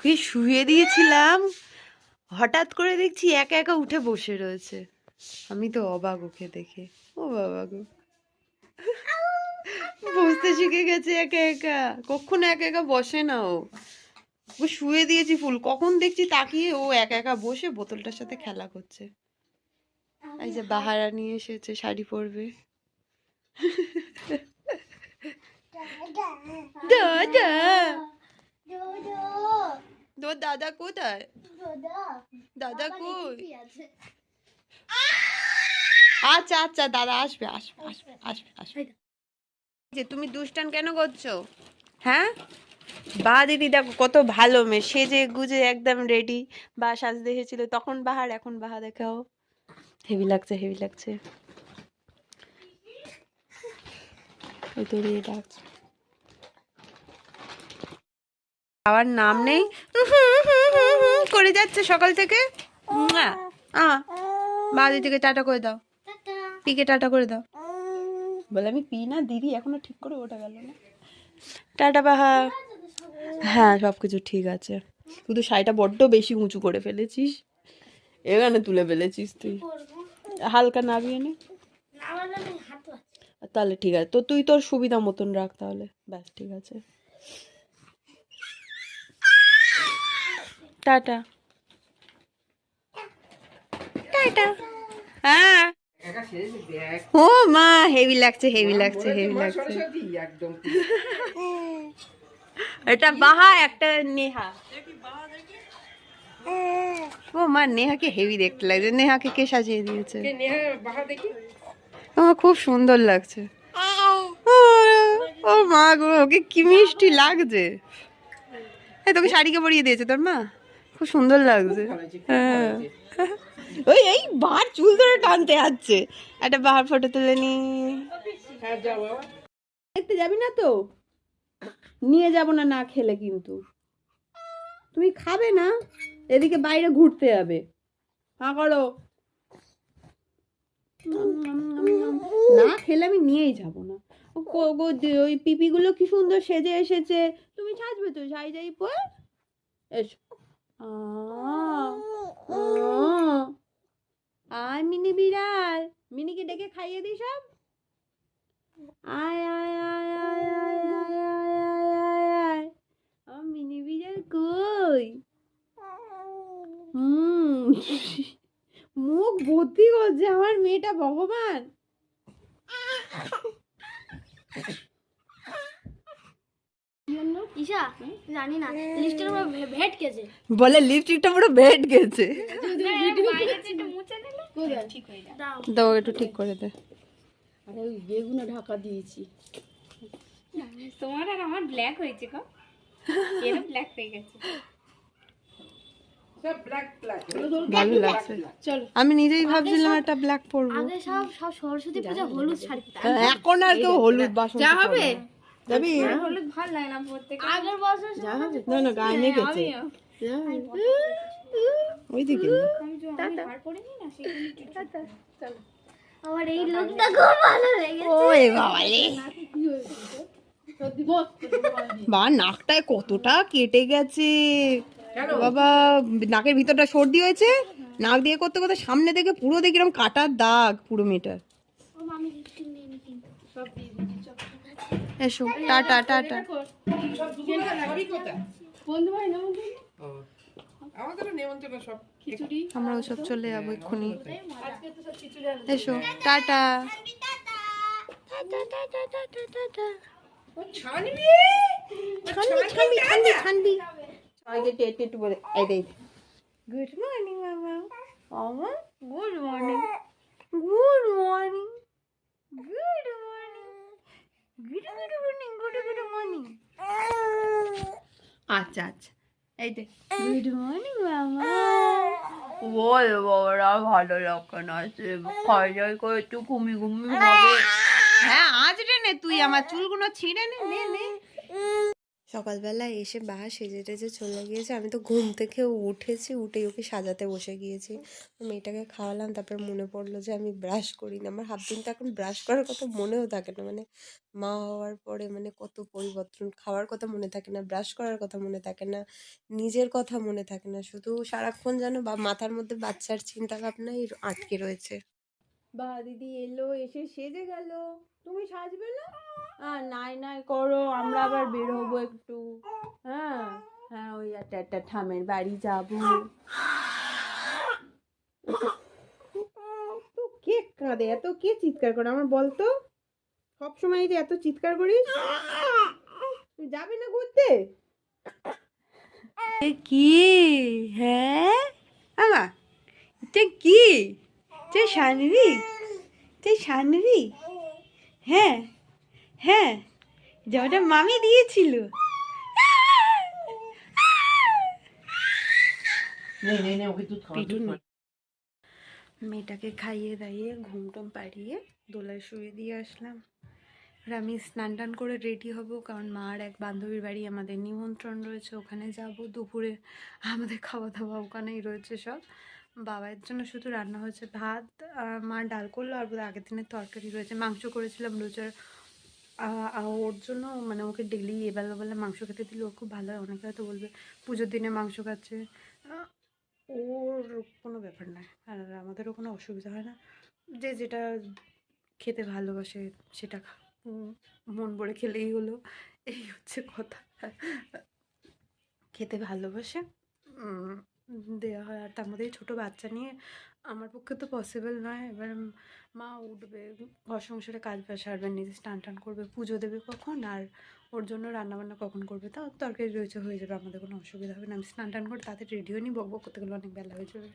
ওকে শুয়ে দিয়েছিলাম, হঠাৎ করে দেখছি একা একা উঠে বসে রয়েছে। আমি তো অবাক ওকে দেখে। ও বাবা গো, বসতে শিখে গেছে একা একা। কখনো একা একা বসে না ও। ও শুয়ে দিয়েছি ফুল, কখন দেখছি তাকিয়ে ও একা একা বসে বোতলটার সাথে খেলা করছে। এই যে বাহারা নিয়ে এসেছে, শাড়ি পরবে। দাদা, তোর দাদা কোথায়? দাদা কই? আচ্ছা আচ্ছা, দাদা আসবে আসবে আসবে আসবে আসবে। যে তুমি দুষ্টান কেন করছো? হ্যাঁ, বা দিদি দেখো কত ভালো মেয়ে, সেজে গুজে একদম রেডি। বা সাজতে এসেছিল তখন বাহার, এখন বাহা দেখাও। হেভি লাগছে হেভি লাগছে। ওই তো রে ডাকছে, খাওয়ার নাম নেই, করে যাচ্ছে সকাল থেকে। মা দিদিকে টাটা করে দাও, পিকে টাটা করে দাও। বলে আমি পি না দিদি, এখনো ঠিক করে ওঠা গেল না। টাটা বাহা। হ্যাঁ সবকিছু ঠিক আছে, শুধু শাড়িটা বড্ড বেশি উঁচু করে ফেলেছিস, এখানে তুলে ফেলেছিস তুই। হালকা নামিয়ে নে, তাহলে ঠিক আছে। তো তুই তোর সুবিধা মতন রাখ তাহলে, ব্যাস ঠিক আছে। Tata tata. হ্যাঁ ও মা, হেভি লাগছে হেভি লাগছে হেভি লাগছে। এটা বাহা, একটা নেহা। ও মা, নেহাকে হেভি দেখতে লাগছে। নেহাকে কে সাজিয়ে দিয়েছে? আমার খুব সুন্দর লাগছে। ও মা গো, ওকে কি মিষ্টি লাগছে। এই তোকে শাড়িকে পরিয়ে দিয়েছে তোর মা, খুব সুন্দর লাগছে। হ্যাঁ, ওই এই বাহার চুল ধরে টানতে যাচ্ছে। একটা বাহার ফটো তুলে নি। দেখতে যাবি না তো? নিয়ে যাব না, না খেলে কিন্তু। তুমি খাবে না, এদিকে বাইরে ঘুরতে যাবে। হ্যাঁ করো, না খেলে আমি নিয়েই যাব না। ওই পিপিগুলো কি সুন্দর সেজে এসেছে, তুমি সাজবে তো শাড়ি টাই পরে এসো। আয় মিনি বিড়াল, মিনিকে ডেকে খাইয়ে দিই সব। আয় আয় আয় আয় আয় আয় আয় আয় আয় আয়। আমার মিনি বিড়াল কই? মুখ ভর্তি করছে আমার মেয়েটা, ভগবান। ঈশা জানি না, লিপস্টিকটা পুরো ভেট গেছে। বলে লিপস্টিকটা পুরো ভেট গেছে। দাও একটু ঠিক করে দে। আরে ওই বেগুনে ঢাকা দিয়েছি। তোমার আর আমার ব্ল্যাক হয়েছে গো, এর ব্ল্যাক হয়ে গেছে। ভালো লাগছে। আমি নিজেই ভাবছিলাম একটা ব্ল্যাক পরবো। আগে সব সরস্বতী পূজা হলুদ শাড়ি পরতাম। এখন আর কেউ হলুদ বাসন যা হবে যাবি। হলুদ ভালো লাগে না পরতে। আগের বছর যা হবে না না, গায়ে মেখেছে ওইদিকে। আমার এই লুকটা খুব ভালো লেগেছে। ওই বাবা রে, বা নাকটায় কতটা কেটে গেছে বাবা। নাকের ভিতরটা সর্দি হয়েছে, নাক দিয়ে করতে করতে সামনে থেকে পুরো দেখি এরকম কাটার দাগ পুরো মেয়েটার। এসো টাটা টাটা। আমরা সব চলে যাবো এক্ষুনি। এসো টাটা। গুড মর্নিং মামা। মামা good morning, good morning, good morning, good good morning, good good morning. আচ্ছা আচ্ছা, এই দে গুড মর্নিং মামা। বল বাবারা, ভালো লক্ষণ আছে, খাওয়া দাওয়া করে একটু ঘুমি ঘুমি হবে। হ্যাঁ আজ রে নে, তুই আমার চুলগুলো ছিঁড়ে নে, নে নে। সকালবেলা এসে বাবা সেজে টেজে চলে গিয়েছে, আমি তো ঘুম থেকে উঠেছি, উঠেই ওকে সাজাতে বসে গিয়েছি। মেয়েটাকে খাওয়ালাম, তারপর মনে পড়লো যে আমি ব্রাশ করি না। আমার হাফ দিন তো এখন ব্রাশ করার কথা মনেও থাকে না, মানে মা হওয়ার পরে মানে কত পরিবর্তন, খাওয়ার কথা মনে থাকে না, ব্রাশ করার কথা মনে থাকে না, নিজের কথা মনে থাকে না, শুধু সারাক্ষণ যেন বা মাথার মধ্যে বাচ্চার চিন্তা ভাবনাই আটকে রয়েছে। বা দিদি এলো, এসে সেজে গেল, তুমি সাজবে না? নাই নাই করো, আমরা আবার বের হবো একটু। হ্যাঁ হ্যাঁ, ওই একটা ঠামের বাড়ি যাবো। তো কে কাঁদে, এত কে চিৎকার করে আমার বলতো? সবসময় যে এত চিৎকার করিস, তুই যাবি না ঘুরতে? কি? হ্যাঁ আমা, এটা কি? তুই শানবি? তুই শানবি? হ্যাঁ হ্যাঁ, জামাটা মামি দিয়েছিল। পিটুন নেই। মেয়েটাকে খাইয়ে দাইয়ে ঘুম টুম পাড়িয়ে দোলায় শুয়ে দিয়ে আসলাম। আর আমি স্নান টান করে রেডি হব, কারণ মার এক বান্ধবীর বাড়ি আমাদের নিমন্ত্রণ রয়েছে, ওখানে যাব দুপুরে। আমাদের খাওয়া দাওয়া ওখানেই রয়েছে সব। বাবার জন্য শুধু রান্না হয়েছে ভাত, মা ডাল করলো, আর বোধহয় আগের দিনের তরকারি রয়েছে, মাংস করেছিলাম রোজার। ওর জন্য মানে ওকে ডেলি এবেলা মাংস খেতে দিলে ওর খুব ভালো হয়। অনেকে হয়তো বলবে পুজোর দিনে মাংস খাচ্ছে, ওর কোনো ব্যাপার নয়, আর আমাদেরও কোনো অসুবিধা হয় না। যে যেটা খেতে ভালোবাসে সেটা মন ভরে খেলেই হলো, এই হচ্ছে কথা। খেতে ভালোবাসে দেওয়া হয়। আর তার মধ্যে ছোটো বাচ্চা নিয়ে আমার পক্ষে তো পসিবল নয়। এবার মা উঠবে, ঘর সংসারে কাজ বাজ সারবে, নিজে স্নান টান করবে, পুজো দেবে কখন, আর ওর জন্য রান্নাবান্না কখন করবে, তাও তরকারি রয়েছে, হয়ে যাবে, আমাদের কোনো অসুবিধা হবে না। আমি স্নান টান করে তাদের রেডি হয়ে নিই, বকবক করতে গেলে অনেক বেলা হয়ে যাবে।